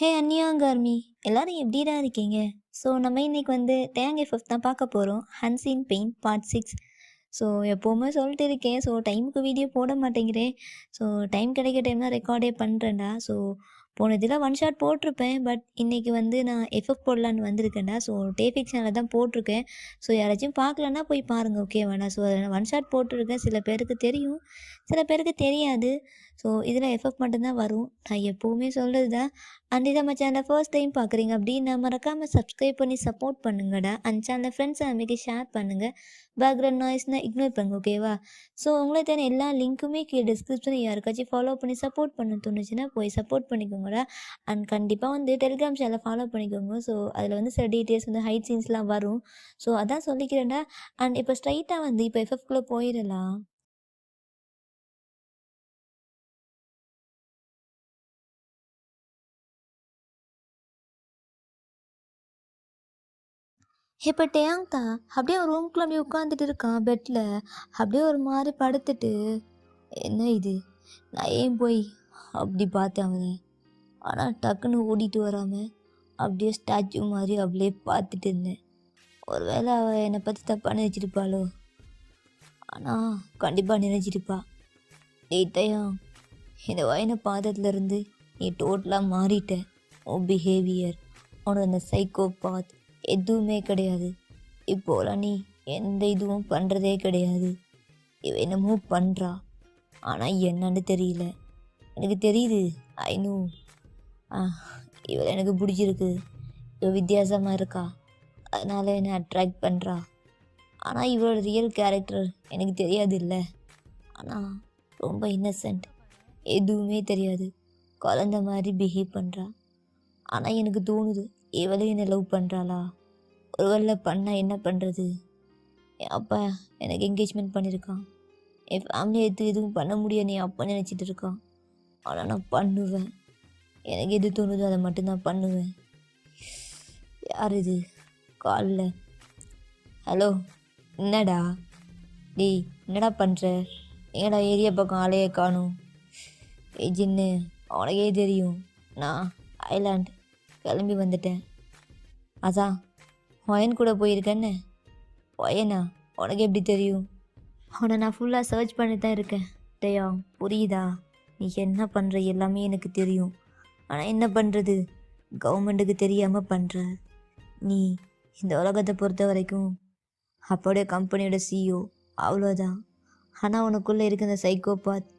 ஹே அன்னியாங்கார்மி, எல்லாரும் எப்படிடா இருக்கீங்க? ஸோ நம்ம இன்னைக்கு வந்து தேங்காய் ஃபிஃப்த் தான் பார்க்க போகிறோம். ஹன்சின் பெயின் பார்ட் 6. ஸோ எப்போவுமே சொல்லிட்டு இருக்கேன். ஸோ டைமுக்கு வீடியோ போட மாட்டேங்கிறேன். ஸோ டைம் கிடைக்க டைம்லாம் ரெக்கார்டே பண்ணுறேன்டா. ஸோ போன இதில் ஒன் ஷாட் போட்டிருப்பேன். பட் இன்றைக்கி வந்து நான் எஃப்எஃப் போடலான்னு வந்திருக்கேன்டா. ஸோ டேபிக் சேனலில் தான் போட்டிருக்கேன். ஸோ யாராச்சும் பார்க்கலன்னா போய் பாருங்கள், ஓகேவாடா? ஸோ அதில் ஒன் ஷாட் போட்டிருக்கேன். சில பேருக்கு தெரியும், சில பேருக்கு தெரியாது. ஸோ இதில் எஃப்எஃப் மட்டும்தான் வரும். நான் எப்போவுமே சொல்கிறது தான். அண்ட் இதை நம்ம சேனலை ஃபர்ஸ்ட் டைம் பார்க்குறீங்க அப்படின்னா மறக்காமல் சப்ஸ்கிரைப் பண்ணி சப்போர்ட் பண்ணுங்கடா. அந்த சேனலை ஃப்ரெண்ட்ஸ் அன்றைக்கி ஷேர் பண்ணுங்கள். பேக்ரவுண்ட் நாய்ஸ்னால் இக்னோர் பண்ணுங்க, ஓகேவா? ஸோ உங்களுக்கு தேவை எல்லா லிங்க்குமே கீழே டிஸ்கிரிப்ஷனில் யாருக்காச்சும் ஃபாலோ பண்ணி சப்போர்ட் பண்ண தோணுச்சுன்னா போய் சப்போர்ட் பண்ணிக்கோங்கடா. அண்ட் கண்டிப்பாக வந்து டெலிகிராம் சேனலை ஃபாலோ பண்ணிக்கோங்க. ஸோ அதில் வந்து சில டீட்டெயில்ஸ் வந்து ஹைட் சீன்ஸ்லாம் வரும். ஸோ அதான் சொல்லிக்கிறேன்டா. அண்ட் இப்போ ஸ்ட்ரைட்டாக வந்து இப்போ எஃப்எஃப்குள்ளே போயிடலாம். இப்போ டேங்தா அப்படியே ஒரு ரூம்குள்ளே அப்படியே உட்காந்துட்டு இருக்கான் பெட்டில். அப்படியே ஒரு மாதிரி படுத்துட்டு, என்ன இது, நான் ஏன் போய் அப்படி பார்த்தேன் அவனை. ஆனால் டக்குன்னு ஓடிட்டு வராமல் அப்படியே ஸ்டாச்சு மாதிரி அப்படியே பார்த்துட்டு இருந்தேன். ஒருவேளை அவள் என்னை பற்றி தப்பாக நினச்சிருப்பாளோ? ஆனால் கண்டிப்பாக நினச்சிருப்பா. டேத்தையும் இந்த வயனை பார்த்ததுலேருந்து நீ டோட்டலாக மாறிட்ட. உன் பிஹேவியர், உனக்கு அந்த சைக்கோ பாத் எதுவுமே கிடையாது. இப்போலாம் நீ எந்த இதுவும் பண்ணுறதே கிடையாது. இவ என்னமோ பண்ணுறா, ஆனால் என்னன்னு தெரியல. எனக்கு தெரியுது, ஐநூ இவள் எனக்கு பிடிச்சிருக்கு. இவள் வித்தியாசமாக இருக்கா, அதனால் என்னை அட்ராக்ட் பண்ணுறா. ஆனால் இவளோட ரியல் கேரக்டர் எனக்கு தெரியாது இல்லை. ஆனால் ரொம்ப இன்னசென்ட், எதுவுமே தெரியாது, குழந்த மாதிரி பிஹேவ் பண்ணுறா. ஆனால் எனக்கு தோணுது இவளே என்னை லவ் பண்ணுறாளா? ஒருவேளை பண்ணால் என்ன பண்ணுறது? என் அப்பா எனக்கு என்கேஜ்மெண்ட் பண்ணியிருக்கான். என் ஃபேமிலியை எதுவும் பண்ண முடியாது என் அப்பா நினச்சிட்டு இருக்கான். ஆனால் நான் பண்ணுவேன். எனக்கு எது தோணுதோ அதை மட்டும்தான் பண்ணுவேன். யார் இது காலில்? ஹலோ, என்னடா டேய், என்னடா பண்ணுற? ஏடா ஏரியா பக்கம் ஆளையே காணும்? ஜின்னு, அவனுக்கே தெரியும் நான் ஐலாண்ட் கிளம்பி வந்துட்டேன். அதான் ஒயன் கூட போயிருக்கேன்னு. ஒயனா? உனக்கு எப்படி தெரியும்? அவனை நான் ஃபுல்லாக சர்ச் பண்ணி தான் இருக்கேன். டேயா, புரியுதா? நீ என்ன பண்ணுற எல்லாமே எனக்கு தெரியும். ஆனால் என்ன பண்ணுறது, கவர்மெண்ட்டுக்கு தெரியாமல் பண்ணுற. நீ இந்த உலகத்தை பொறுத்த வரைக்கும் அப்போடைய கம்பெனியோட சிஇஓ, அவ்வளோதான். ஆனால் உனக்குள்ளே இருக்க இந்த சைக்கோபாத்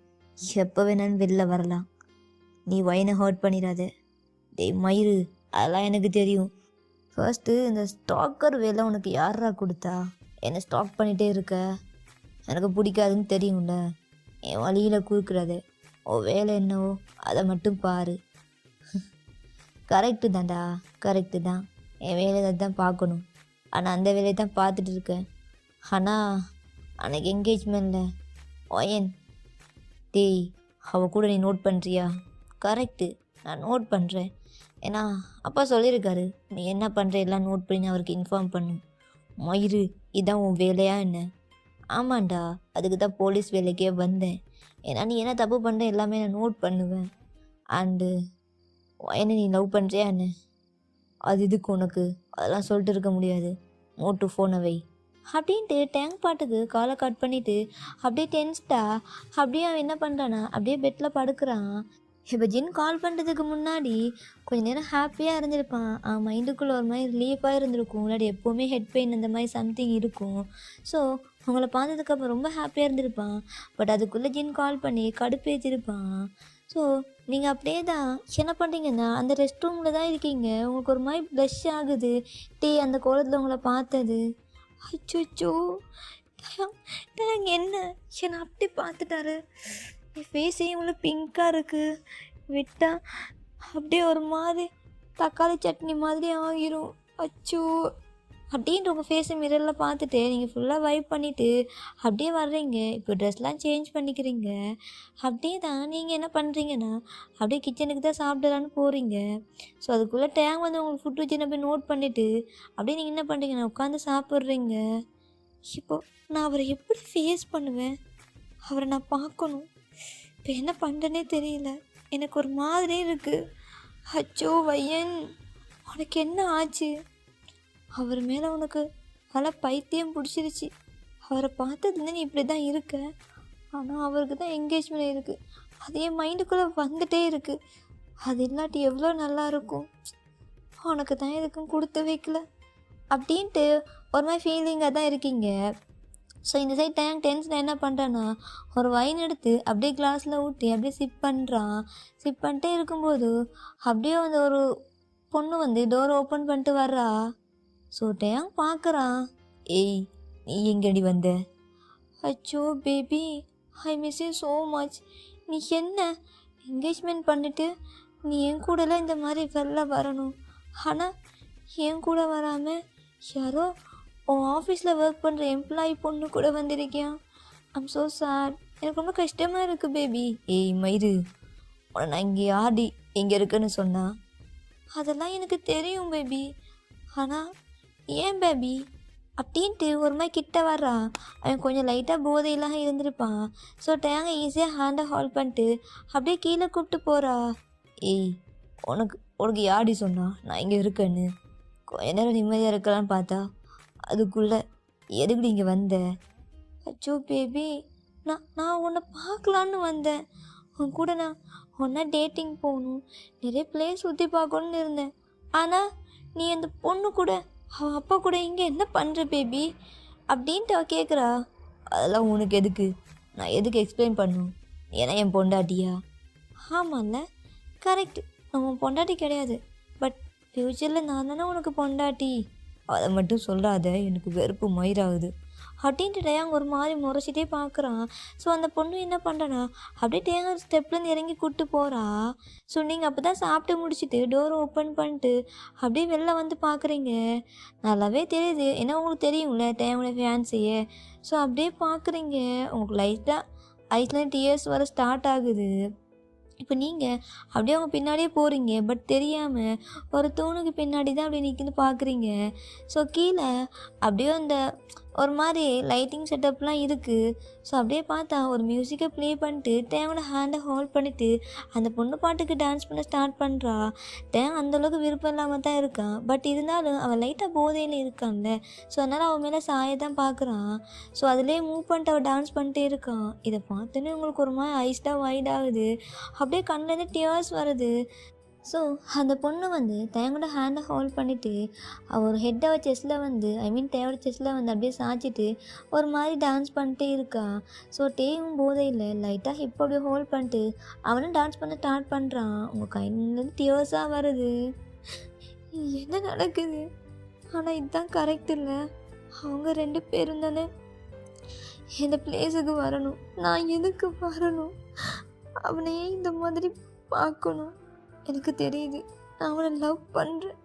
எப்போ வேணாலும் வெளில வரலாம். நீ ஒயனை ஹர்ட் பண்ணிடாத. டேய் மயிறு, அதெல்லாம் எனக்கு தெரியும். ஃபர்ஸ்ட்டு இந்த ஸ்டாக்கர் வேலை உனக்கு யாரா கொடுத்தா? என்னை ஸ்டாக் பண்ணிகிட்டே இருக்க, எனக்கு பிடிக்காதுன்னு தெரியும்ல. என் வழியில் குறுக்கிறாத. உன் வேலை என்னவோ அதை மட்டும் பாரு. கரெக்டு தான்டா, கரெக்டு தான். என் வேலையை தான் பார்க்கணும். ஆனால் அந்த வேலையை தான் பார்த்துட்டு இருக்கேன். ஆனால் அன்னைக்கு என்கேஜ்மெண்ட்டில் ஒயன், டேய் அவள் கூட நீ நோட் பண்ணுறியா? கரெக்டு, நான் நோட் பண்ணுறேன். ஏன்னா அப்பா சொல்லியிருக்காரு, நீ என்ன பண்ணுற எல்லாம் நோட் பண்ணி அவருக்கு இன்ஃபார்ம் பண்ணு. மயிறு, இதான் உன் வேலையா என்ன? ஆமாண்டா, அதுக்கு தான் போலீஸ் வேலைக்கே வந்தேன். ஏன்னா நீ என்ன தப்பு பண்ணுற எல்லாமே நான் நோட் பண்ணுவேன். அண்டு என்ன நீ லவ் பண்ணுறியா என்ன? அது இதுக்கு உனக்கு அதெல்லாம் சொல்லிட்டு இருக்க முடியாது. நோட்டு ஃபோனை வை அப்படின்ட்டு டேங்க் பாட்டுக்கு காலை கட் பண்ணிவிட்டு அப்படியே டென்ஸ்டா அப்படியே அவன் என்ன பண்ணுறான்னா அப்படியே பெட்டில் படுக்கிறான். இப்போ ஜின் கால் பண்ணுறதுக்கு முன்னாடி கொஞ்சம் நேரம் ஹாப்பியாக இருந்திருப்பான். மைண்டுக்குள்ளே ஒரு மாதிரி ரிலீஃபாக இருந்திருக்கும். முன்னாடி எப்போவுமே ஹெட் பெயின் அந்த மாதிரி சம்திங் இருக்கும். ஸோ அவங்கள பார்த்ததுக்கப்புறம் ரொம்ப ஹாப்பியாக இருந்திருப்பான். பட் அதுக்குள்ளே ஜின் கால் பண்ணி கடுப்பேற்றிருப்பான். ஸோ நீங்கள் அப்படியே தான் என்ன பண்ணுறீங்கன்னா அந்த ரெஸ்ட் ரூமில் தான் இருக்கீங்க. உங்களுக்கு ஒரு மாதிரி ப்ளஷ் ஆகுது. அந்த கோலத்தில் உங்களை பார்த்தது. அச்சோ, டேங் என்ன என்னை அப்படி பார்த்துட்டாரு. என் ஃபேஸே இவ்வளோ பிங்காக இருக்குது. விட்டா அப்படியே ஒரு மாதிரி தக்காளி சட்னி மாதிரி ஆகிரும். அச்சோ அப்படின்ட்டு உங்கள் ஃபேஸை மிரரில் பார்த்துட்டு நீங்கள் ஃபுல்லாக வைப் பண்ணிவிட்டு அப்படியே வர்றீங்க. இப்போ ட்ரெஸ்லாம் சேஞ்ச் பண்ணிக்கிறீங்க. அப்படியே தான் நீங்கள் என்ன பண்ணுறீங்கன்னா அப்படியே கிச்சனுக்கு தான் சாப்பிடலான்னு போகிறீங்க. ஸோ அதுக்குள்ளே டேங் வந்து உங்களுக்கு ஃபுட் வச்சு போய் நோட் பண்ணிவிட்டு அப்படியே நீங்கள் என்ன பண்ணுறீங்கன்னா உட்காந்து சாப்பிட்றீங்க. இப்போது நான் அவரை எப்படி ஃபேஸ் பண்ணுவேன்? அவரை நான் பார்க்கணும். இப்போ என்ன பண்ணுறேனே தெரியல. எனக்கு ஒரு மாதிரி இருக்குது. அச்சோ வையன், உனக்கு என்ன ஆச்சு? அவர் மேலே உனக்கு பல பைத்தியம் பிடிச்சிருச்சு. அவரை பார்த்ததுலேருந்து நீ இப்படி தான் இருக்க. ஆனால் அவருக்கு தான் என்கேஜ்மெண்ட் இருக்குது. அது என் மைண்டுக்குள்ளே வந்துட்டே இருக்குது. அது இல்லாட்டி எவ்வளோ நல்லா இருக்கும். உனக்கு தான் எதுக்கும் கொடுத்து வைக்கல அப்படின்ட்டு ஒரு மாதிரி ஃபீலிங்காக தான் இருக்கீங்க. ஸோ இந்த சைட் டென்ஷன் என்ன பண்ணுறேன்னா, ஒரு வைன் எடுத்து அப்படியே கிளாஸில் ஊற்றி அப்படியே சிப் பண்ணுறான். சிப் பண்ணிட்டே இருக்கும்போது அப்படியே வந்து ஒரு பொண்ணு வந்து டோர் ஓப்பன் பண்ணிட்டு வர்றா. ஸோ டேங் பார்க்குறான். ஏய், நீ எங்கடி வந்த? அச்சோ baby, I miss you so much. நீ என்ன என்கேஜ்மெண்ட் பண்ணிட்டு நீ என் கூடலாம் இந்த மாதிரி வெளில வரணும். ஆனால் என் கூட வராமல் யாரோ உன் ஆஃபீஸில் ஒர்க் பண்ணுற எம்ப்ளாயி பொண்ணு கூட வந்திருக்கியான். I'm so sad. எனக்கு ரொம்ப கஷ்டமாக இருக்குது பேபி. ஏய் மயிறு, உன்னை நான் இங்கே ஆடி எங்கே இருக்குன்னு சொன்னா? அதெல்லாம் எனக்கு தெரியும் பேபி. ஆனால் ஏன் பேபி அப்படின்ட்டு ஒரு மாதிரி கிட்ட வர்றான். அவன் கொஞ்சம் லைட்டாக போதையெல்லாம் இருந்திருப்பான். ஸோ டேங்க ஈஸியாக ஹேண்டை ஹால்ட் பண்ணிட்டு அப்படியே கீழே கூப்பிட்டு போகிறா. ஏய், உனக்கு உனக்கு யாடி சொன்னா நான் இங்கே இருக்கேன்னு? கொஞ்ச நேரம் நிம்மதியாக இருக்கலான்னு பார்த்தா அதுக்குள்ளே எதுக்கு இங்கே வந்த? அச்சோ பேபி, நான் உன்னை பார்க்கலான்னு வந்தேன். உன் கூட நான் ஒன்றா டேட்டிங் போகணும், நிறைய பிளேஸ் சுற்றி பார்க்கணுன்னு இருந்தேன். ஆனால் நீ அந்த பொண்ணு கூட அவன் அப்பா கூட இங்கே என்ன பண்ணுற பேபி அப்படின்ட்டு அவள் கேட்குறா. அதெல்லாம் உனக்கு எதுக்கு? நான் எதுக்கு எக்ஸ்பிளைன் பண்ணும்? ஏன்னா என் பொண்டாட்டியா? ஆமாம்ல, கரெக்ட். நான் உன் பொண்டாட்டி கிடையாது, பட் ஃப்யூச்சரில் நான் தானே உனக்கு பொண்டாட்டி. அதை மட்டும் சொல்லாத, எனக்கு வெறுப்பு மயிராகுது அப்படின்ட்டு டேங்க ஒரு மாதிரி முறைச்சிட்டே பார்க்குறான். ஸோ அந்த பொண்ணு என்ன பண்ணுறனா அப்படியே டேங்க ஒரு ஸ்டெப்லேருந்து இறங்கி கூப்பிட்டு போகிறா. ஸோ நீங்கள் அப்போ தான் சாப்பிட்டு முடிச்சுட்டு டோர் ஓப்பன் பண்ணிட்டு அப்படியே வெளில வந்து பார்க்குறீங்க. நல்லாவே தெரியுது, ஏன்னா உங்களுக்கு தெரியும்ல டேங்கோட ஃபேன்ஸையே. ஸோ அப்படியே பார்க்குறீங்க, உங்களுக்கு லைட்டாக ஐஸ்லாம் டியர்ஸ் வர ஸ்டார்ட் ஆகுது. இப்போ நீங்கள் அப்படியே அவங்க பின்னாடியே போகிறீங்க, பட் தெரியாமல் ஒரு தூணுக்கு பின்னாடி தான் அப்படியே நிற்கின்னு பார்க்குறீங்க. ஸோ கீழே அப்படியே அந்த ஒரு மாதிரி லைட்டிங் செட்டப்லாம் இருக்குது. ஸோ அப்படியே பார்த்தா ஒரு மியூசிக்கை ப்ளே பண்ணிட்டு தேவனோட ஹேண்டை ஹோல்ட் பண்ணிவிட்டு அந்த பொண்ணு பாட்டுக்கு டான்ஸ் பண்ண ஸ்டார்ட் பண்ணுறா. தேவன் அந்தளவுக்கு விருப்பம் இல்லாமல் தான் இருக்கான், பட் இருந்தாலும் அவன் லைட்டாக போதையில் இருக்கான்ல. ஸோ அதனால் அவன் மேலே சாய தான் பார்க்குறான். ஸோ அதிலே மூவ் பண்ணிட்டு அவள் டான்ஸ் பண்ணிட்டே இருக்கான். இதை பார்த்தோன்னே உங்களுக்கு ஒரு மாதிரி ஐஸ்டாக வைட் ஆகுது, அப்படியே கண்ணிலேருந்து டியர்ஸ் வருது. ஸோ அந்த பொண்ணு வந்து தேவோட ஹேண்டை ஹோல்ட் பண்ணிவிட்டு அவர் ஹெட்டை செஸ்ஸில் வந்து தேவோட செஸ்ஸில் வந்து அப்படியே சாய்ச்சிட்டு ஒரு மாதிரி டான்ஸ் பண்ணிட்டே இருக்கா. ஸோ டேவும் போதையில் லைட்டாக ஹிப் அப்படியே ஹோல்ட் பண்ணிட்டு அவனும் டான்ஸ் பண்ண ஸ்டார்ட் பண்ணுறான். உங்கள் கையிலேருந்து டியர்ஸாக வருது. என்ன நடக்குது? ஆனால் இதுதான் கரெக்ட் இல்லை. அவங்க 2 பேரும் தானே இந்த பிளேஸுக்கு வரணும். நான் எதுக்கு வரணும்? அவனையே இந்த மாதிரி பார்க்கணும். எனக்கு தெரியுது, நான் அவனை லவ் பண்ணுறேன்.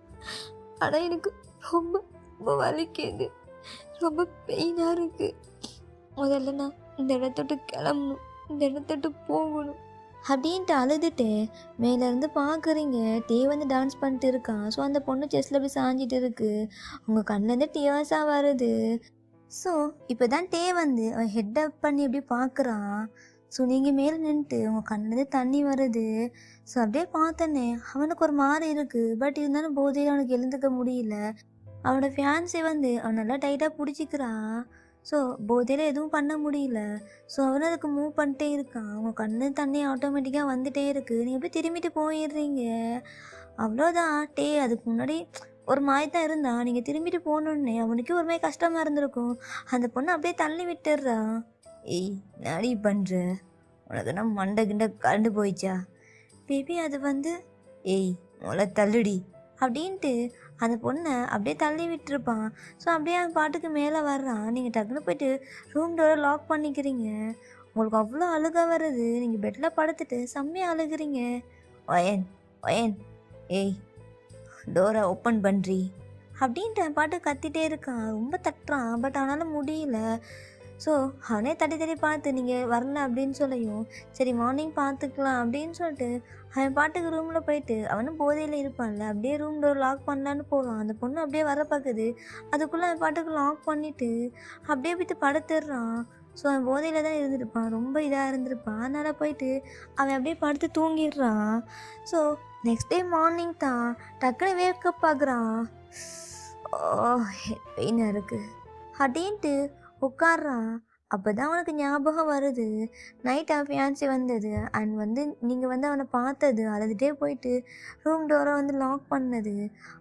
ஆனால் எனக்கு ரொம்ப ரொம்ப வலிக்குது, ரொம்ப பெயினாக இருக்குது. முதல்ல நான் இந்த இடத்தோட்டு கிளம்பணும், இந்த இடத்தோட்டு போகணும் அப்படின்ட்டு அழுதுட்டு மேலேருந்து பார்க்குறீங்க. டே வந்து டான்ஸ் பண்ணிட்டு இருக்கான். ஸோ அந்த பொண்ணு செஸ்ஸில் அப்படி சாஞ்சிட்டு இருக்குது. உங்கள் கண்ணிலேருந்து டியர்ஸாக வருது. ஸோ இப்போ தான் டே வந்து அவன் ஹெட் அப் பண்ணி அப்படி பார்க்குறான். ஸோ நீங்கள் மேலே நின்றுட்டு உங்கள் கண்ணிலேருந்து தண்ணி வருது. ஸோ அப்படியே பார்த்தோன்னே அவனுக்கு ஒரு மாதிரி இருக்குது, பட் இருந்தாலும் போதையில் அவனுக்கு எழுந்துக்க முடியல. அவனோட ஃபியான்ஸை வந்து அவன் நல்லா டைட்டாக பிடிச்சிக்கிறான். ஸோ போதையில் எதுவும் பண்ண முடியல. ஸோ அவனும் அதுக்கு மூவ் பண்ணிட்டே இருக்கான். உங்கள் கண்ணு தண்ணி ஆட்டோமேட்டிக்காக வந்துகிட்டே இருக்குது. நீங்கள் போய் திரும்பிட்டு போயிடுறீங்க. அவ்வளோதான். டே அதுக்கு முன்னாடி ஒரு மாதிரி தான் இருந்தான். நீங்கள் திரும்பிட்டு போகணுன்னே அவனுக்கே ஒரு மாதிரி கஷ்டமாக இருந்திருக்கும். அந்த பொண்ணை அப்படியே தள்ளி விட்டுடுறான். ஏய், நாடி பண்ணுற? உனக்கு என்ன மண்டை கிண்டை கலண்டு போயிடுச்சா? பேபி அது வந்து ஏய் முதல்ல தள்ளுடி அப்படின்ட்டு அந்த பொண்ணை அப்படியே தள்ளி விட்டுருப்பான். ஸோ அப்படியே அவன் பாட்டுக்கு மேலே வர்றான். நீங்கள் டக்குன்னு போய்ட்டு ரூம் டோரை லாக் பண்ணிக்கிறீங்க. உங்களுக்கு அவ்வளோ அழுக வருது. நீங்கள் பெட்டில் படுத்துட்டு செம்மையாக அழுகிறீங்க. ஒயன் ஒயன் ஏய் டோரை ஓப்பன் பண்ணுறி அப்படின்ட்டு அவன் பாட்டு கத்திட்டே இருக்கான். ரொம்ப தட்டுறான், பட் அவனால் முடியல. ஸோ அவனே தட்டி தட்டி பார்த்து நீங்கள் வரல அப்படின்னு சொல்லியும் சரி மார்னிங் பார்த்துக்கலாம் அப்படின்னு சொல்லிட்டு அவன் பாட்டுக்கு ரூமில் போயிட்டு அவனும் போதையில் இருப்பான்ல அப்படியே ரூம் டோர் லாக் பண்ணலான்னு போகிறான். அந்த பொண்ணு அப்படியே வர பார்க்குது. அதுக்குள்ளே அவன் பாட்டுக்கு லாக் பண்ணிவிட்டு அப்படியே போய்ட்டு படுத்துடுறான். ஸோ அவன் போதையில் தான் இருந்திருப்பான், ரொம்ப இதாக இருந்திருப்பான். அதனால் போயிட்டு அவன் அப்படியே படுத்து தூங்கிடுறான். ஸோ நெக்ஸ்ட் டே மார்னிங் தான் டக்குன்னு வேக்கப் பார்க்குறான். ஓ ஹெட் பெயினாக இருக்குது அப்படின்ட்டு உட்கார்றான். அப்போ தான் அவனுக்கு ஞாபகம் வருது, நைட் அவன் ஃபியான்சி வந்தது அண்ட் நீங்கள் அவனை பார்த்தது, அழுதுகிட்டே போயிட்டு ரூம் டோரை லாக் பண்ணது.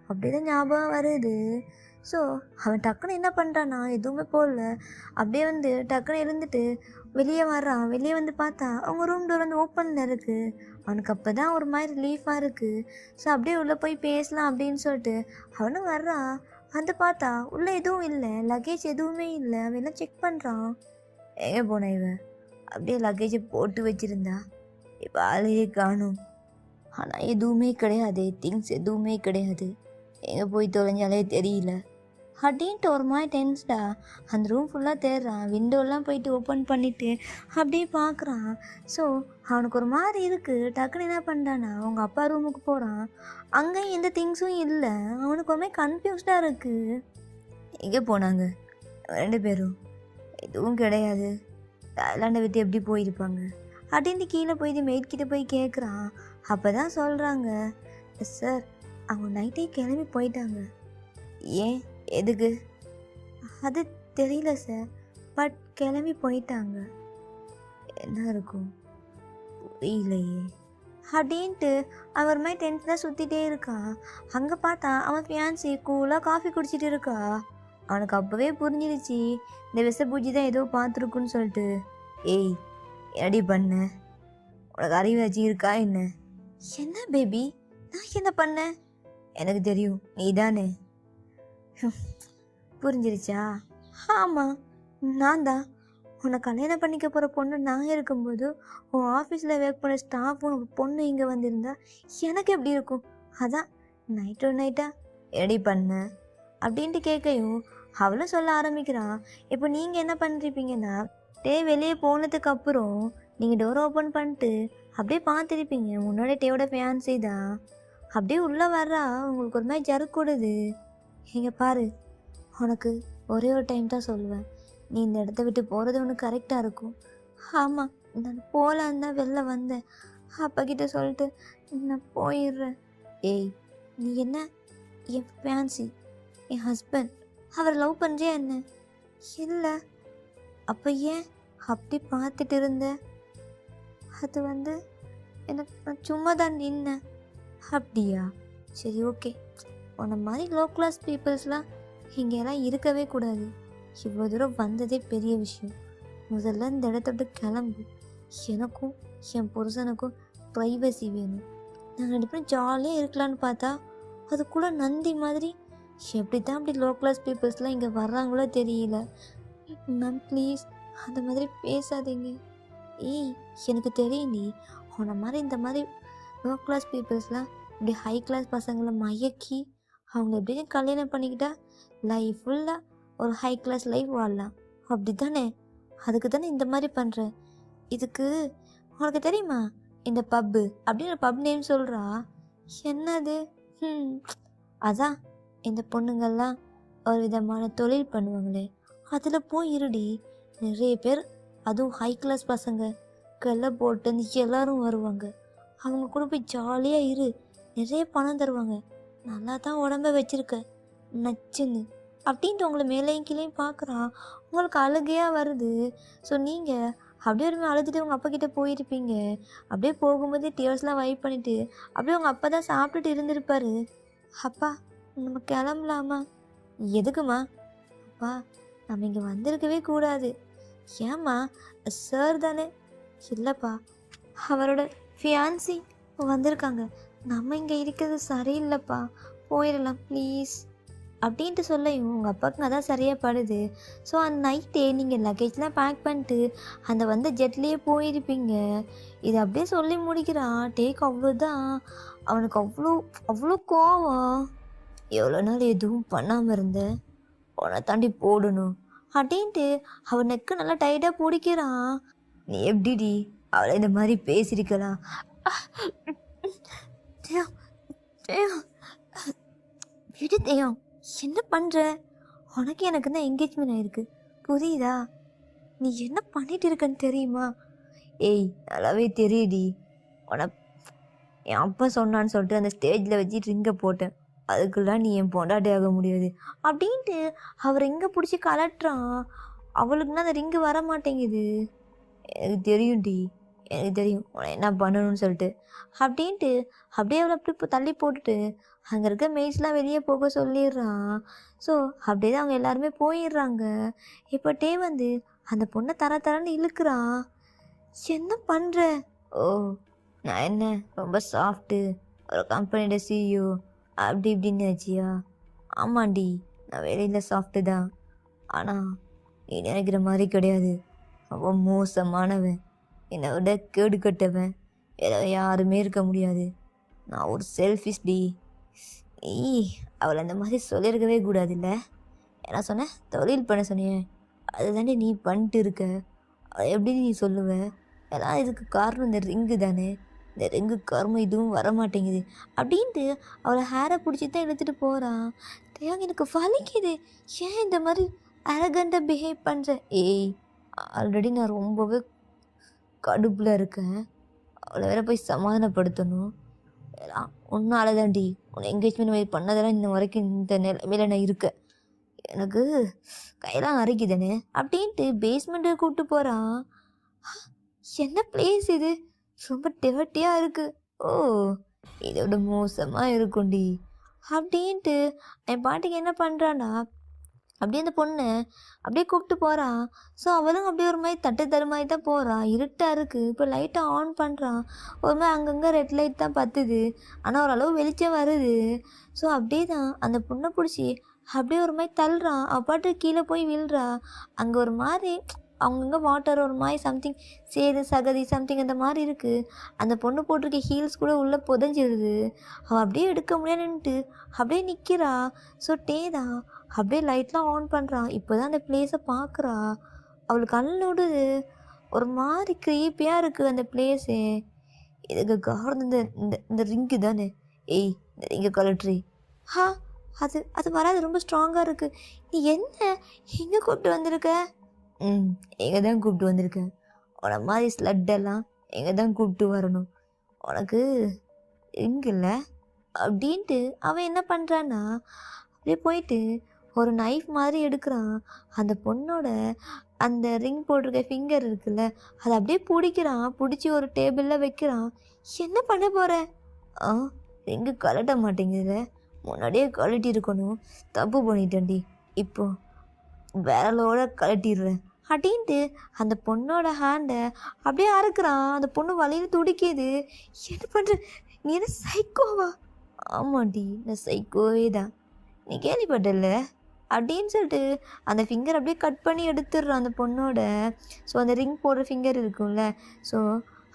அப்படி தான் ஞாபகம் வருது. ஸோ அவன் டக்குன்னு என்ன பண்ணுறான்னா, எதுவுமே போடல, அப்படியே டக்குன்னு இருந்துட்டு வெளியே வர்றான். வெளியே பார்த்தா அவங்க ரூம் டோர் ஓப்பனில் இருக்குது. அவனுக்கு அப்போ தான் ஒரு மாதிரி ரிலீஃபாக இருக்குது. ஸோ அப்படியே உள்ளே போய் பேசலாம் அப்படின்னு சொல்லிட்டு அவனும் வர்றான். பார்த்தா உள்ளே எதுவும் இல்லை, லக்கேஜ் எதுவுமே இல்லை. அவன் எல்லாம் செக் பண்ணுறான். எங்கே போன இவன்? அப்படியே லக்கேஜை போட்டு வச்சுருந்தா, இப்போ ஆளையே காணும். ஆனால் எதுவுமே கிடையாது, திங்ஸ் எதுவுமே கிடையாது. எங்கே போய் தொலைஞ்சாலே தெரியல அப்படின்ட்டு ஒரு மாதிரி டென்ஸ்டா அந்த ரூம் ஃபுல்லாக தேடுறான். விண்டோலாம் போயிட்டு ஓப்பன் பண்ணிவிட்டு அப்படியே பார்க்குறான். ஸோ அவனுக்கு ஒரு மாதிரி இருக்குது. டக்குன்னு என்ன பண்ணுறான்னா அவங்க அப்பா ரூமுக்கு போகிறான். அங்கேயும் எந்த திங்ஸும் இல்லை. அவனுக்கு ஒரு மாதிரி கன்ஃபியூஸ்டாக இருக்குது. எங்கே போனாங்க 2 பேரும்? எதுவும் கிடையாது, தாய்லாண்டை விட்டு எப்படி போயிருப்பாங்க அப்படின்ட்டு கீழே போயிட்டு மெய்ட்கிட்ட போய் கேட்குறான். அப்போ தான் சொல்கிறாங்க, சார் அவங்க நைட்டே கிளம்பி போயிட்டாங்க. ஏன், எதுக்கு? அது தெரியல சார், பட் கிளம்பி போயிட்டாங்க. என்ன இருக்கும் புரியலையே அப்படின்ட்டு அவர் மாதிரி டென்ஷனாக சுற்றிட்டே இருக்கான். அங்கே பார்த்தா அவன் ஃபியான்சி கூலாக காஃபி குடிச்சிட்டு இருக்கா. அவனுக்கு அப்போவே புரிஞ்சிருச்சு, இந்த விஷப்பூச்சி தான் ஏதோ பார்த்துருக்குன்னு சொல்லிட்டு. ஏய் எடி பண்ண, உனக்கு அறிவாச்சி இருக்கா என்ன? என்ன பேபி, நான் என்ன பண்ணேன்? எனக்கு தெரியும், நீ தானே. புரிஞ்சிருச்சா? ஆமாம், நான் தான். உன்னை கல்யாணம் பண்ணிக்க போகிற பொண்ணு நான் இருக்கும்போது உன் ஆஃபீஸில் ஒர்க் பண்ண ஸ்டாஃபும் பொண்ணு இங்கே வந்திருந்தா எனக்கு எப்படி இருக்கும்? அதான் நைட்டாக எடி பண்ண அப்படின்ட்டு கேட்கையும் அவளும் சொல்ல ஆரம்பிக்கிறான். இப்போ நீங்கள் என்ன பண்ணிருப்பீங்கன்னா, வெளியே போனதுக்கு அப்புறம் நீங்கள் டோர் ஓப்பன் பண்ணிட்டு அப்படியே பார்த்துருப்பீங்க, உன்னோட டேவோட ஃபியான்சி தான். அப்படியே உள்ளே வர்றா. உங்களுக்கு ஒரு மாதிரி ஜறுக்கூடுது. இங்கே பாரு, உனக்கு ஒரே ஒரு டைம் தான் சொல்லுவேன், நீ இந்த இடத்த விட்டு போகிறது உனக்கு கரெக்டாக இருக்கும். ஆமாம், நான் போகலான்னு தான் வெளில வந்தேன். அப்பாக்கிட்ட சொல்லிட்டு நான் போயிடுறேன். ஏய் நீ என்ன, என் ஃபியான்சி, என் ஹஸ்பண்ட், அவரை லவ் பண்ணுறியா என்ன? இல்லை. அப்போ ஏன் அப்படி பார்த்துட்டு இருந்த? அது எனக்கு நான் சும்மா தான் நின்னேன். அப்படியா, சரி ஓகே. உன்ன மாதிரி லோ கிளாஸ் பீப்புள்ஸ்லாம் இங்கெல்லாம் இருக்கவே கூடாது. இவ்வளோ தூரம் வந்ததே பெரிய விஷயம். முதல்ல இந்த இடத்த விட்டு கிளம்பு. எனக்கும் என் புருஷனுக்கும் ப்ரைவசி வேணும். நாங்கள் 2 பேரும் ஜாலியாக இருக்கலான்னு பார்த்தா அதுக்குள்ளே நந்தி மாதிரி எப்படி தான் அப்படி லோ கிளாஸ் பீப்புள்ஸ்லாம் இங்கே வர்றாங்களோ தெரியல. மேம் ப்ளீஸ் அந்த மாதிரி பேசாதீங்க. ஏய் எனக்கு தெரியும், நீ உன்ன மாதிரி இந்த மாதிரி லோ கிளாஸ் பீப்புள்ஸ்லாம் இப்படி ஹை கிளாஸ் பசங்களை மயக்கி அவங்க எப்படியும் கல்யாணம் பண்ணிக்கிட்டா லைஃப் ஃபுல்லாக ஒரு ஹை கிளாஸ் லைஃப் வாழலாம், அப்படி தானே? அதுக்கு தானே இந்த மாதிரி பண்ணுறேன். இதுக்கு உனக்கு தெரியுமா இந்த பப்பு அப்படின்னு பப் நேம் சொல்கிறா. என்னது? அதான் இந்த பொண்ணுங்கள்லாம் ஒரு விதமான தொழில் பண்ணுவாங்களே, அதில் போய் இருடி. நிறைய பேர், அதுவும் ஹை கிளாஸ் பசங்க கல்லை போட்டு எல்லாரும் வருவாங்க. அவங்க கூட போய் ஜாலியாக இரு, நிறைய பணம் தருவாங்க, நல்லா தான் உடம்ப வச்சுருக்க நச்சுன்னு அப்படின்ட்டு உங்களை மேலேயும் கீழேயும் பார்க்குறான். உங்களுக்கு அழுகையாக வருது. ஸோ நீங்கள் அப்படியே ஒரு அழுதுட்டு உங்கள் அப்பா கிட்டே போயிருப்பீங்க. அப்படியே போகும்போதே டியர்ஸ்லாம் வைப் பண்ணிவிட்டு அப்படியே உங்கள் அப்பா தான் சாப்பிட்டுட்டு இருந்திருப்பாரு. அப்பா நம்ம கிளம்பலாமா? எதுக்குமா? அப்பா நம்ம இங்கே வந்திருக்கவே கூடாது. ஏம்மா? சார் தானே? இல்லைப்பா, அவரோட ஃபியான்சி வந்திருக்காங்க, நம்ம இங்கே இருக்கிறது சரியில்லைப்பா, போயிடலாம் ப்ளீஸ் அப்படின்ட்டு சொல்லையும் உங்கள் அப்பாவுக்கு அதான் சரியாக படுது. ஸோ அந்த நைட்டே நீங்கள் லக்கேஜ்லாம் பேக் பண்ணிட்டு அந்த ஜெட்லேயே போயிருப்பீங்க. இது அப்படியே சொல்லி முடிக்கிறான். டேக் அவ்வளோதான். அவனுக்கு அவ்வளோ அவ்வளோ கோவம். எவ்வளோ நாள் எதுவும் பண்ணாமல் இருந்தேன், உன்னை தாண்டி போடணும் அப்படின்ட்டு அவன் நெக்கு நல்லா டைட்டாக பிடிக்கிறான். நீ எப்படிடி அவளை இந்த மாதிரி பேசியிருக்கலாம்? விடு தேயம், என்ன பண்ணுற? உனக்கு எனக்கு தான் என்கேஜ்மெண்ட் ஆகிருக்கு, புரியுதா? நீ என்ன பண்ணிட்டு இருக்கன்னு தெரியுமா? ஏய் நல்லாவே தெரியுடி, உன என் அப்பா சொன்னான்னு சொல்லிட்டு அந்த ஸ்டேஜில் வச்சு ரிங்கை போட்டேன். அதுக்குலாம் நீ என் பொண்டாட்டி ஆக முடியாது அப்படின்ட்டு அவர் ரிங்கை பிடிச்சி கலட்டுறான். அவளுக்குன்னா அந்த ரிங்கு வர மாட்டேங்குது. எனக்கு தெரியும்டி, எனக்கு தெரியும் உன்னை என்ன பண்ணணும்னு சொல்லிட்டு அப்படின்ட்டு அப்படியே அவளை அப்படி இப்போ தள்ளி போட்டுட்டு அங்கே இருக்க மெய்ஸ்லாம் வெளியே போக சொல்லிடுறான். ஸோ அப்படியே தான் அவங்க எல்லாருமே போயிடுறாங்க. இப்போ டே வந்து அந்த பொண்ணை தரன்னு இழுக்கிறான். என்ன பண்ணுற? ஓ, நான் என்ன ரொம்ப சாஃப்ட்டு, ஒரு கம்பெனியோட சிஇஓ அப்படி இப்படின்னு ஆச்சியா? ஆமாண்டி, நான் வெளியில் சாஃப்ட்டு தான். ஆனால் நீ நினைக்கிற மாதிரி கிடையாது. அவன் மோசமானவன், என்னை விட கேடு கட்டவன், வேற யாருமே இருக்க முடியாது. நான் ஒரு செல்ஃபிஷ் டி. நீ அவளை அந்த மாதிரி சொல்லியிருக்கவே கூடாதுல்ல. என்ன சொன்ன? தொழில் பண்ண சொன்னியே, அதுதாண்டி நீ பண்ணிட்டு இருக்க. அதை எப்படி நீ சொல்லுவ? எல்லாம் இதுக்கு காரணம் இந்த ரிங்கு தானே. இந்த ரிங்கு காரணம் இதுவும் வரமாட்டேங்குது அப்படின்ட்டு அவளை ஹேரை பிடிச்சி தான் எடுத்துகிட்டு போகிறான். தேங்க எனக்கு வலிக்குது, ஏன் இந்த மாதிரி அரகண்டாக பிஹேவ் பண்ணுற? ஏய், ஆல்ரெடி நான் ரொம்பவே கடுப்பில் இருக்கேன். அவளை வேற போய் சமாதானப்படுத்தணும். எல்லாம் ஒன்றால தாண்டி உன்னை என்கேஜ்மெண்ட் மாதிரி பண்ணதெல்லாம் இன்ன வரைக்கும் இந்த நிலைமையில நான் இருக்கேன். எனக்கு கையெல்லாம் அரைக்குதானே அப்படின்ட்டு பேஸ்மெண்ட்டுக்கு கூப்பிட்டு போகிறான். என்ன பிளேஸ் இது? ரொம்ப டெவட்டியாக இருக்குது. ஓ, இதோட மோசமாக இருக்கும்டி அப்படின்ட்டு என் பாட்டிக்கு என்ன பண்ணுறான்னா அப்படியே அந்த பொண்ணு அப்படியே கூப்பிட்டு போகிறான். ஸோ அவளும் அப்படியே ஒரு மாதிரி தட்டு தரு மாதிரி தான் போகிறான். இருட்டாக இருக்குது. இப்போ லைட்டை ஆன் பண்ணுறான். ஒரு மாதிரி அங்கங்கே ரெட் லைட் தான் பத்துது, ஆனால் ஓரளவு வெளிச்சம் வருது. ஸோ அப்படியே தான் அந்த பொண்ணை பிடிச்சி அப்படியே ஒரு மாதிரி தள்ளுறான். அவள் பாட்டு கீழே போய் விழுறா. அங்கே ஒரு மாதிரி அவங்கங்க வாட்டர் ஒரு மாதிரி சம்திங் சேது சகதி சம்திங் அந்த மாதிரி இருக்குது. அந்த பொண்ணு போட்டிருக்க ஹீல்ஸ் கூட உள்ளே புதஞ்சிருது. அவள் அப்படியே எடுக்க முடியாதுன்ட்டு அப்படியே நிற்கிறா. ஸோ டே தான் அப்படியே லைட்லாம் ஆன் பண்ணுறான். இப்போ தான் அந்த பிளேஸை பார்க்குறா. அவளுக்கு கண்ணோடுது. ஒரு மாதிரி க்ரீப்பியாக இருக்குது அந்த பிளேஸு. இதுக்கு காரணம் இந்த இந்த இந்த ரிங்கு தானே. ஏய், இந்த ரிங்கை கலட்ரி. ஹா, அது அது வராது, ரொம்ப ஸ்ட்ராங்காக இருக்குது. நீ என்ன எங்கே கூப்பிட்டு வந்திருக்க? எங்கே தான் கூப்பிட்டு வந்திருக்கேன். உன மாதிரி ஸ்லட்டெல்லாம் எங்கே தான் கூப்பிட்டு வரணும். உனக்கு ரிங் இல்லை அப்படின்ட்டு அவன் என்ன பண்ணுறான்னா அப்படியே போயிட்டு ஒரு நைஃப் மாதிரி எடுக்கிறான். அந்த பொண்ணோட அந்த ரிங் போட்டிருக்க ஃபிங்கர் இருக்குல்ல, அதை அப்படியே பிடிக்கிறான். பிடிச்சி ஒரு டேபிளில் வைக்கிறான். என்ன பண்ண போகிற? ரிங்கு கலட்ட மாட்டேங்குது. முன்னாடியே கழட்டி இருக்கணும், தப்பு பண்ணிட்டேன்டி. இப்போ விரலோட கழட்டிடுறேன் அப்படின்ட்டு அந்த பொண்ணோட ஹேண்டை அப்படியே அறுக்கிறான். அந்த பொண்ணு வழியில் துடிக்குது. என்ன பண்ணுற? நீ என்ன சைக்கோவா? ஆமாண்டி, நான் சைக்கோவே தான். நீ கேள்விப்பட்டல அப்படின்னு சொல்லிட்டு அந்த ஃபிங்கர் அப்படியே கட் பண்ணி எடுத்துடுறான் அந்த பொண்ணோட. ஸோ அந்த ரிங் போடுற ஃபிங்கர் இருக்கும்ல, ஸோ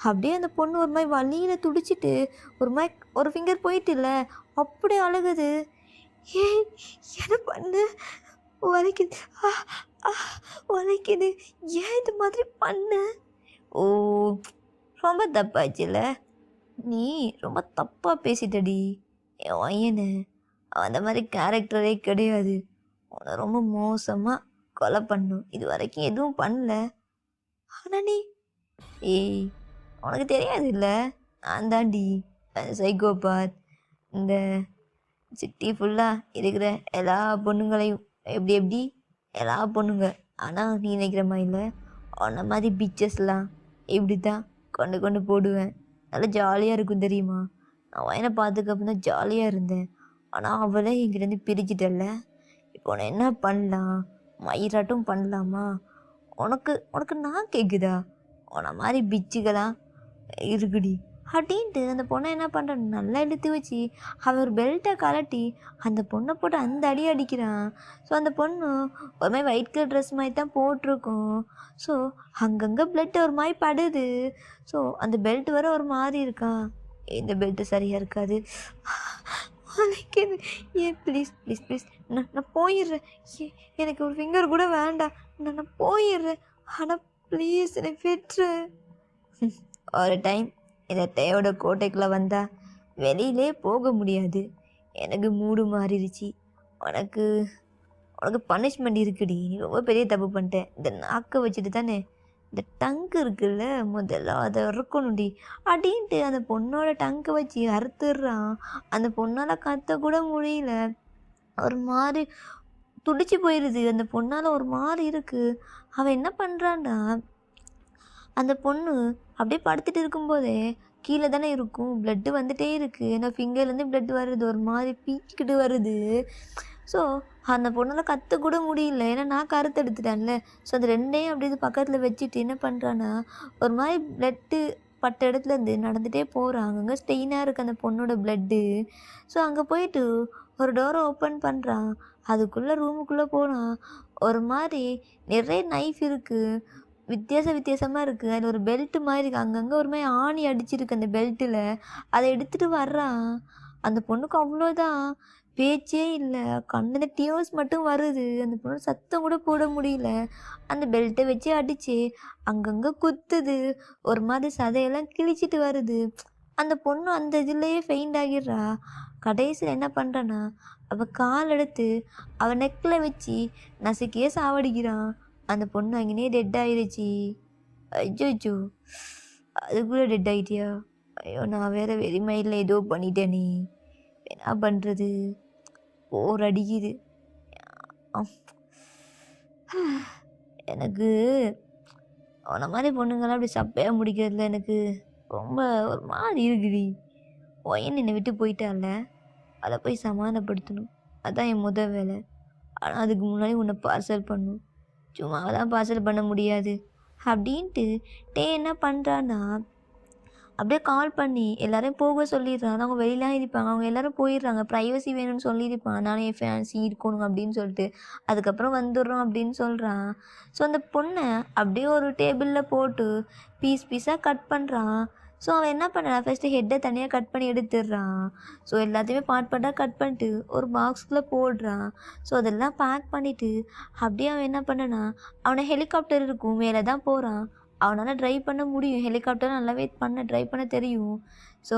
அப்படியே அந்த பொண்ணு ஒரு மாதிரி வலியில் துடிச்சிட்டு ஒரு மாதிரி ஒரு ஃபிங்கர் போயிட்டு இல்லை அப்படியே அழுகுது. ஏய், என்ன பண்ணு? வலிக்குது, வலிக்குது, ஏன் இந்த மாதிரி பண்ண? ஓ, ரொம்ப தப்பாச்சுல்ல. நீ ரொம்ப தப்பாக பேசிட்டடி. என் பையனு அந்த மாதிரி கேரக்டரே கிடையாது. உன்னை ரொம்ப மோசமாக கொலை பண்ணும். இது வரைக்கும் எதுவும் பண்ணல. ஆனால் நீ, ஏய், உனக்கு தெரியாது இல்லை, நான் தாண்டி சைக்கோபாத். இந்த சிட்டி ஃபுல்லாக இருக்கிற எல்லா பொண்ணுங்களையும் எப்படி எல்லா பொண்ணுங்க, ஆனால் நீ நினைக்கிற மாதிரி இல்லை, உன்ன மாதிரி பிக்சர்ஸ்லாம் இப்படி தான் கொண்டு போடுவேன். நல்லா ஜாலியாக இருக்கும் தெரியுமா. நான் வயனை பார்த்துக்கப்ப தான் ஜாலியாக இருந்தேன். ஆனால் அவளே எங்கிட்டேருந்து பிரிச்சிட்டல. இப்போ உன்னை என்ன பண்ணலாம்? மயிராட்டும் பண்ணலாமா? உனக்கு நான் கேட்குதா? உன்னை மாதிரி பிச்சுக்கெல்லாம் இருக்குடி அப்படின்ட்டு அந்த பொண்ணை என்ன பண்ணுறான், நல்லா இழுத்து வச்சு அவன் ஒரு பெல்ட்டை கலட்டி அந்த பொண்ணை போட்டு அந்த அடி அடிக்கிறான். ஸோ அந்த பொண்ணு ஒரு மாதிரி ஒயிட் கலர் ட்ரெஸ் மாதிரி தான் போட்டிருக்கோம். ஸோ அங்கங்கே பிளட் ஒரு மாதிரி படுது. ஸோ அந்த பெல்ட் வர ஒரு மாதிரி இருக்கான். இந்த பெல்ட்டு சரியாக இருக்காது, வலிக்குது. ஏன் ப்ளீஸ் ப்ளீஸ் ப்ளீஸ், நான் போயிடுறேன். எனக்கு ஒரு ஃபிங்கர் கூட வேண்டாம், நான் போயிடுறேன். ஆனால் ப்ளீஸ் என்னை விட்டுரு. ஒரு டைம் இந்த தேவோட கோட்டைக்குள்ளே வந்தால் வெளியிலே போக முடியாது. எனக்கு மூடு மாறிடுச்சு. உனக்கு பனிஷ்மெண்ட் இருக்குடி. நீ ரொம்ப பெரிய தப்பு பண்ணிட்டேன். இந்த நாக்கை வச்சுட்டு தானே இந்த டங்க் இருக்குல்ல முதல்ல அதை இறுக்கணும்டி அப்படின்ட்டு அந்த பொண்ணோட டங்கை வச்சு அறுத்துடுறான். அந்த பொண்ணால் கத்த கூட முடியல. ஒரு மாதிரி துடிச்சு போயிடுது. அந்த பொண்ணால் ஒரு மாதிரி இருக்குது. அவன் என்ன பண்ணுறான்னா, அந்த பொண்ணு அப்படியே படுத்துட்டு இருக்கும்போதே கீழே தானே இருக்கும், பிளட்டு வந்துட்டே இருக்குது. ஏன்னா ஃபிங்கர்லேருந்து பிளட் வருது, ஒரு மாதிரி பீக்கிட்டு வருது. ஸோ அந்த பொண்ணால் கத்த கூட முடியல, ஏன்னா நான் கருத்து எடுத்துட்டேன்ல. ஸோ அது ரெண்டையும் அப்படி இது பக்கத்தில் வச்சுட்டு என்ன பண்ணுறான்னா, ஒரு மாதிரி பிளட்டு பட்ட இடத்துலேருந்து நடந்துகிட்டே போகிறான். அங்கங்கே ஸ்டெயினாக இருக்குது அந்த பொண்ணோட பிளட்டு. ஸோ அங்கே போயிட்டு ஒரு டோரை ஓப்பன் பண்ணுறான். அதுக்குள்ளே ரூமுக்குள்ளே போனான். ஒரு மாதிரி நிறைய நைஃப் இருக்குது, வித்தியாசமாக இருக்குது. அதில் ஒரு பெல்ட்டு மாதிரி இருக்குது, அங்கங்கே ஒரு மாதிரி ஆணி அடிச்சிருக்கு அந்த பெல்ட்டில். அதை எடுத்துகிட்டு வர்றான். அந்த பொண்ணுக்கு அவ்வளோதான், பேச்சே இல்லை. கண்ணில் டியர்ஸ் மட்டும் வருது. அந்த பொண்ணு சத்தம் கூட போட முடியல. அந்த பெல்ட்டை வச்சு அடித்து அங்கங்கே குத்துது. ஒரு மாதிரி சதையெல்லாம் கிழிச்சிட்டு வருது. அந்த பொண்ணு அந்த இதுலேயே ஃபெயிண்ட் ஆகிடுறா. கடைசியில் என்ன பண்ணுறான்னா, அவள் கால் எடுத்து அவள் நெக்கில் வச்சு நசுக்கியே சாவடிக்கிறான். அந்த பொண்ணு அங்கேயே டெட் ஆயிடுச்சு. அச்சோ, அதுக்குள்ளே டெட் ஆகிட்டியா? ஐயோ, நான் வேறு வெறிமையில் ஏதோ பண்ணிட்டேனே, என்ன பண்ணுறது? போர் அடிக்குது. எனக்கு அவனை மாதிரி பொண்ணுங்களாம் அப்படி சப்பையாக முடிக்கிறதுல எனக்கு ரொம்ப ஒரு மாதிரி இருக்குடி. ஒயன் என்னை விட்டு போயிட்டால, அதை போய் சமாதானப்படுத்தணும். அதுதான் என் முதல் வேலை. ஆனால் அதுக்கு முன்னாடி உன்னை பார்சல் பண்ணணும். சும்மா தான் பார்சல் பண்ண முடியாது அப்படின்ட்டு என்ன பண்ணுறான்னா, அப்படியே கால் பண்ணி எல்லோரையும் போக சொல்லிடுறான். அவங்க வெளியெலாம் இருப்பாங்க, அவங்க எல்லோரும் போயிடுறாங்க. ப்ரைவசி வேணும்னு சொல்லியிருப்பான், நானும் என் ஃபேன்சி இருக்கணும் அப்படின்னு சொல்லிட்டு. அதுக்கப்புறம் வந்துடுறோம் அப்படின்னு சொல்கிறான். ஸோ அந்த பொண்ணை அப்படியே ஒரு டேபிளில் போட்டு பீஸாக கட் பண்ணுறான். ஸோ அவன் என்ன பண்ணுறான், ஃபஸ்ட்டு ஹெட்டை தனியாக கட் பண்ணி எடுத்துடுறான். ஸோ எல்லாத்தையுமே பார்ட்டாக கட் பண்ணிட்டு ஒரு பாக்ஸ்குள்ளே போடுறான். ஸோ அதெல்லாம் பேக் பண்ணிவிட்டு அப்படியே அவன் என்ன பண்ணனா, அவனை ஹெலிகாப்டர் இருக்கும் மேலே தான் போகிறான். அவனால் ட்ரைவ் பண்ண முடியும், ஹெலிகாப்டர் நல்லாவே ட்ரைவ் பண்ண தெரியும். ஸோ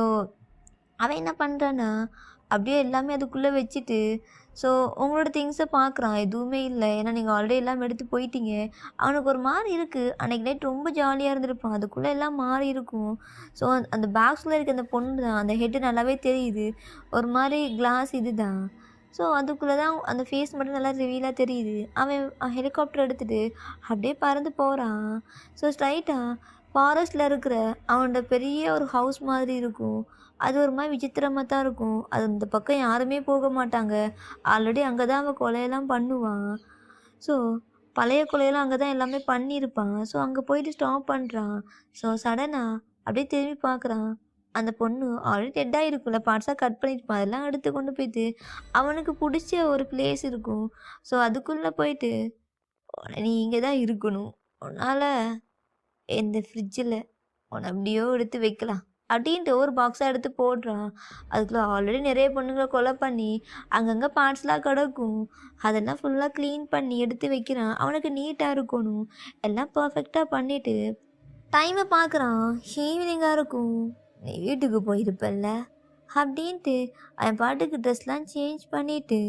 அவன் என்ன பண்ணுறான்னா, அப்படியே எல்லாமே அதுக்குள்ளே வச்சுட்டு ஸோ உங்களோட திங்ஸை பார்க்குறான். எதுவுமே இல்லை, ஏன்னா நீங்கள் ஆல்ரெடி எல்லாம் எடுத்து போயிட்டீங்க. அவனுக்கு ஒரு மாதிரி இருக்குது. அன்றைக்கி நைட் ரொம்ப ஜாலியாக இருந்திருப்பான், அதுக்குள்ளே எல்லாம் மாறி இருக்கும். ஸோ அந்த பாக்ஸில் இருக்க அந்த பொண்ணு தான், அந்த ஹெட்டு நல்லாவே தெரியுது, ஒரு மாதிரி கிளாஸ் இது தான். ஸோ அதுக்குள்ளே தான் அந்த ஃபேஸ் மட்டும் நல்லா ரிவீலாக தெரியுது. அவன் ஹெலிகாப்டர் எடுத்துகிட்டு அப்படியே பறந்து போகிறான். ஸோ ஸ்ட்ரைட்டாக ஃபாரஸ்ட்டில் இருக்கிற அவனோட பெரிய ஒரு ஹவுஸ் மாதிரி இருக்கும். அது ஒரு மாதிரி விசித்திரமாக தான் இருக்கும். அது இந்த பக்கம் யாருமே போக மாட்டாங்க. ஆல்ரெடி அங்கே தான் அவன் கொலையெல்லாம் பண்ணுவான். ஸோ பழைய கொலையெல்லாம் அங்கே தான் எல்லாமே பண்ணியிருப்பான். ஸோ அங்கே போயிட்டு ஸ்டாப் பண்ணுறான். ஸோ சடனாக அப்படியே திரும்பி பார்க்குறான். அந்த பொண்ணு ஆல்ரெடி டெட்டாக இருக்கும்ல, பார்ட்ஸாக கட் பண்ணியிருப்பான். அதெல்லாம் எடுத்து கொண்டு போயிட்டு அவனுக்கு பிடிச்ச ஒரு பிளேஸ் இருக்கும். ஸோ அதுக்குள்ளே போயிட்டு, நீ இங்கே தான் இருக்கணும், உன்னால் இந்த ஃப்ரிட்ஜில் உன்னை அப்படியோ எடுத்து வைக்கலாம் அப்படின்ட்டு ஒரு பாக்ஸாக எடுத்து போடுறான். அதுக்குள்ளே ஆல்ரெடி நிறைய பொண்ணுங்களை கொலை பண்ணி அங்கங்கே பார்ட்ஸ்லாம் கிடக்கும். அதெல்லாம் ஃபுல்லாக க்ளீன் பண்ணி எடுத்து வைக்கிறான். அவனுக்கு நீட்டாக இருக்கணும். எல்லாம் பர்ஃபெக்டாக பண்ணிவிட்டு டைமை பார்க்குறான். ஈவினிங்காக இருக்கும். நீ வீட்டுக்கு போயிருப்பல்ல அப்படின்ட்டு அவன் பாட்டுக்கு ட்ரெஸ்லாம் சேஞ்ச் பண்ணிவிட்டு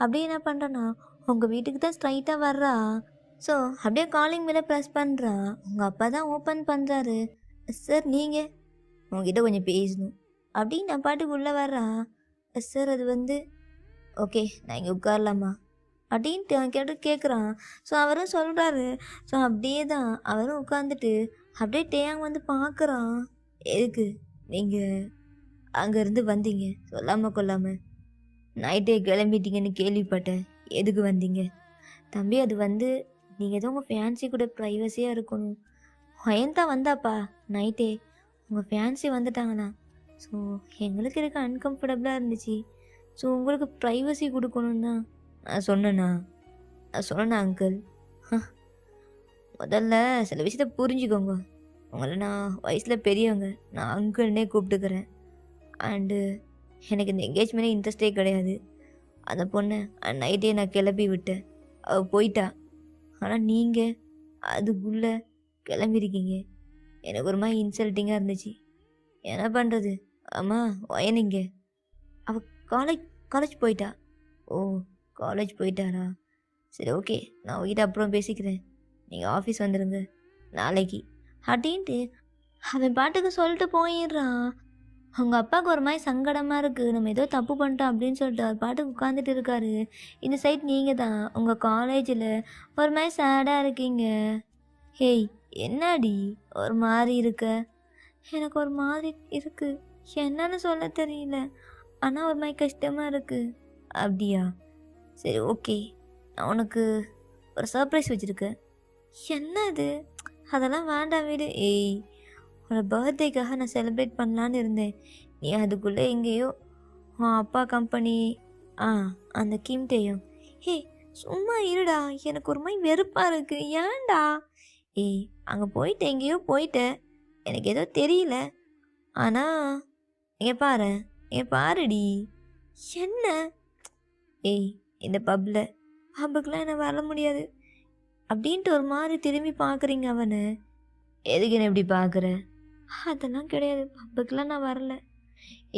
அப்படியே என்ன பண்ணுறான்னா, உங்கள் வீட்டுக்கு தான் ஸ்ட்ரைட்டாக வர்றா. ஸோ அப்படியே காலிங் மேலே ப்ரெஸ் பண்ணுறா. உங்கள் அப்பா தான் ஓப்பன் பண்ணுறாரு. சார், நீங்கள் உங்ககிட்ட கொஞ்சம் பேசணும் அப்படின்னு நான் பாட்டுக்கு உள்ளே வர்றா. சார், அது வந்து ஓகே, நான் இங்கே உட்காரலாமா அப்படின்ட்டு அவன் கேட்குறான். ஸோ அவரும் சொல்கிறாரு. ஸோ அப்படியே தான் அவரும் உட்காந்துட்டு அப்படியே டேங் வந்து பார்க்குறான். எதுக்கு நீங்கள் அங்கேருந்து வந்தீங்க சொல்லாமல் கொள்ளாமல்? நைட்டே கிளம்பிட்டீங்கன்னு கேள்விப்பட்டேன். எதுக்கு வந்தீங்க? தம்பி, அது வந்து நீங்கள் தான் உங்கள் ஃபேன்சி கூட ப்ரைவசியாக இருக்கணும். ஒயன் தான் வந்தாப்பா நைட்டே. உங்கள் ஃபேன்சி வந்துட்டாங்கண்ணா. ஸோ எங்களுக்கு இருக்க அன்கம்ஃபர்டபுளாக இருந்துச்சு. ஸோ உங்களுக்கு ப்ரைவசி கொடுக்கணும் தான் நான் சொன்னேண்ணா. அங்கிள், முதல்ல சில விஷயத்த புரிஞ்சுக்கோங்க. உங்களை நான் வயசில் பெரியவங்க, நான் அங்கிள்னே கூப்பிட்டுக்கிறேன். அண்டு எனக்கு இந்த என்கேஜ்மெண்ட்டே இன்ட்ரெஸ்டே கிடையாது. அந்த பொண்ணை நைட்டே நான் கிளப்பி விட்டேன், அவள் போயிட்டா. ஆனால் நீங்கள் அதுக்குள்ளே கிளம்பியிருக்கீங்க. எனக்கு ஒரு மாதிரி இன்சல்ட்டிங்காக இருந்துச்சு. என்ன பண்ணுறது? ஆமாம், வயனிங்க அவள் காலேஜ் போயிட்டா. ஓ, காலேஜ் போயிட்டாரா? சரி, ஓகே, நான் உங்ககிட்ட அப்புறம் பேசிக்கிறேன். நீங்கள் ஆஃபீஸ் வந்துடுங்க. நாளைக்கு அப்படின்ட்டு அவன் பாட்டுக்கு சொல்லிட்டு போயிடுறான். அவங்க அப்பாவுக்கு ஒரு மாதிரி சங்கடமாக இருக்குது, நம்ம ஏதோ தப்பு பண்ணிட்டோம் அப்படின்னு சொல்லிட்டு அவர் பாட்டுக்கு உட்காந்துட்டு இருக்காரு. இந்த சைட் நீங்கள் தான் உங்கள் காலேஜில் ஒரு மாதிரி சேடாக இருக்கீங்க. ஹேய், என்னடி ஒரு மாதிரி இருக்க? எனக்கு ஒரு மாதிரி இருக்குது, என்னன்னு சொல்ல தெரியல, ஆனால் ஒரு மாதிரி கஷ்டமாக இருக்குது. அப்படியா, சரி ஓகே, நான் உனக்கு ஒரு சர்ப்ரைஸ் வச்சுருக்கேன். என்ன அது? அதெல்லாம் வேண்டாம் விடு. ஏய், உன்னோட பர்த்டேக்காக நான் செலிப்ரேட் பண்ணலான்னு இருந்தேன். நீ அதுக்குள்ளே எங்கேயோ உன் அப்பா கம்பெனி ஆ அந்த கிம்டேயும். ஏய், சும்மா இருடா, எனக்கு ஒரு மாதிரி வெறுப்பாக இருக்குது, ஏன்டா? ஏய், அங்கே போயிட்டு எங்கேயோ போயிட்டேன், எனக்கு ஏதோ தெரியல. ஆனால் இங்கே பாரு, இங்கே பாருடி. என்ன? ஏய், இந்த பப்புக்கெலாம் என்ன வர முடியாது அப்படின்ட்டு ஒரு மாதிரி திரும்பி பார்க்குறீங்க அவனை. எதுக்கு என்ன இப்படி பார்க்குற? அதெல்லாம் கிடையாது, பப்புக்கெலாம் நான் வரல.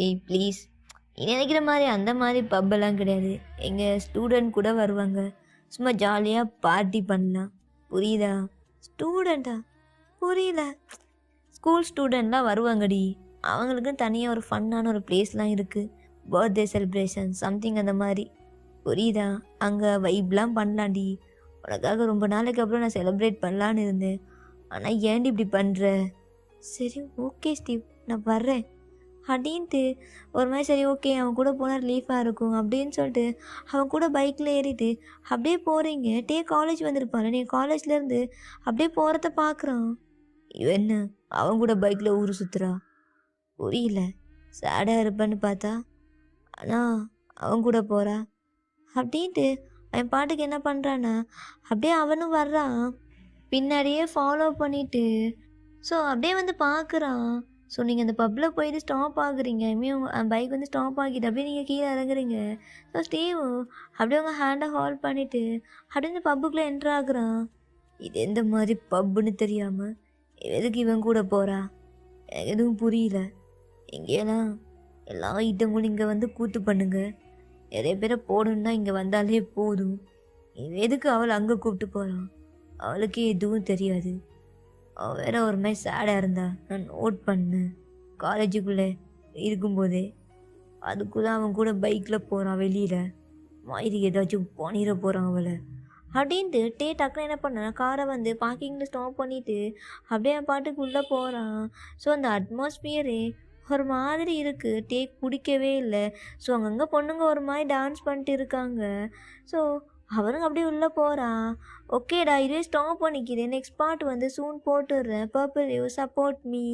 ஏய் ப்ளீஸ், நீ நினைக்கிற மாதிரி அந்த மாதிரி பப்பெல்லாம் கிடையாது. எங்கள் ஸ்டூடெண்ட் கூட வருவாங்க, சும்மா ஜாலியாக பார்ட்டி பண்ணலாம், புரியுதா? ஸ்டூடெண்ட்டா? புரியல. ஸ்கூல் ஸ்டூடெண்ட்லாம் வருவாங்கடி, அவங்களுக்குன்னு தனியாக ஒரு ஃபன்னான ஒரு பிளேஸ்லாம் இருக்குது, பர்த்டே செலிப்ரேஷன் சம்திங் அந்த மாதிரி, புரியுதா? அங்கே வைப்லாம் பண்ணலாண்டி. உனக்காக ரொம்ப நாளைக்கு அப்புறம் நான் செலிப்ரேட் பண்ணலான்னு இருந்தேன், ஆனால் ஏன்டி இப்படி பண்ணுற? சரி ஓகே ஸ்டீவ், நான் வர்றேன் அப்படின்ட்டு ஒரு மாதிரி சரி ஓகே அவன் கூட போனால் ரிலீஃபாக இருக்கும் அப்படின்னு சொல்லிட்டு அவன் கூட பைக்கில் ஏறிட்டு அப்படியே போகிறீங்க. காலேஜ் வந்திருப்பான், நீ காலேஜ்லேருந்து அப்படியே போகிறத பார்க்குறான். இவன் என்ன அவன் கூட பைக்கில் ஊர் சுற்றுறா? புரியல. சேடாக இருப்பேன்னு பார்த்தா ஆனால் அவன் கூட போகிறா அப்படின்ட்டு அவன் பாட்டுக்கு என்ன பண்ணுறான்னா அப்படியே அவனும் வர்றான், பின்னாடியே ஃபாலோ பண்ணிவிட்டு. ஸோ அப்படியே வந்து பார்க்குறான். ஸோ நீங்கள் அந்த பப்பில் போயிட்டு ஸ்டாப் ஆகுறீங்க, ஐ பைக் வந்து ஸ்டாப் ஆகிட்டு அப்படியே நீங்கள் கீழே இறங்குறீங்க. ஸோ ஸ்டீவ் அப்படியே உங்கள் ஹேண்டை ஹால்ட் பண்ணிவிட்டு அப்படியே இந்த பப்புக்குள்ளே என்ட்ரு ஆகுறான். இது எந்த மாதிரி பப்புன்னு தெரியாமல் எதுக்கு இவன் கூட போகிறா? எனக்கு எதுவும் புரியல. எங்கேயெல்லாம் எல்லா ஐட்டங்களும் இங்கே வந்து கூத்து பண்ணுங்க, நிறைய பேரை போடணுன்னா இங்கே வந்தாலே போதும். இவன் எதுக்கு அவளை அங்கே கூப்பிட்டு போகிறான்? அவளுக்கே எதுவும் தெரியாது. அவள் வேற ஒரு மாதிரி சேடாக இருந்தா, நான் நோட் பண்ணேன் காலேஜுக்குள்ளே இருக்கும்போதே. அதுக்குள்ளே அவன் கூட பைக்கில் போகிறான் வெளியில், மாதிரி ஏதாச்சும் பண்ணிட போகிறான் அவளை அப்படின்ட்டு டக்குன்னு என்ன பண்ணேன், காரை வந்து பார்க்கிங்கில் ஸ்டாப் பண்ணிவிட்டு அப்படியே என் பாட்டுக்கு உள்ளே போகிறான். ஸோ அந்த அட்மாஸ்பியரே ஒரு மாதிரி இருக்குது, பிடிக்கவே இல்லை. ஸோ அங்கங்கே பொண்ணுங்க ஒரு மாதிரி டான்ஸ் பண்ணிட்டு இருக்காங்க. ஸோ அவனுங்க அப்படியே உள்ளே போகிறான். ஓகேடா, இதே ஸ்டாப் பண்ணிக்கிறேன், நெக்ஸ்ட் பார்ட் வந்து சூன் போட்டுடுறேன். Purple you support me.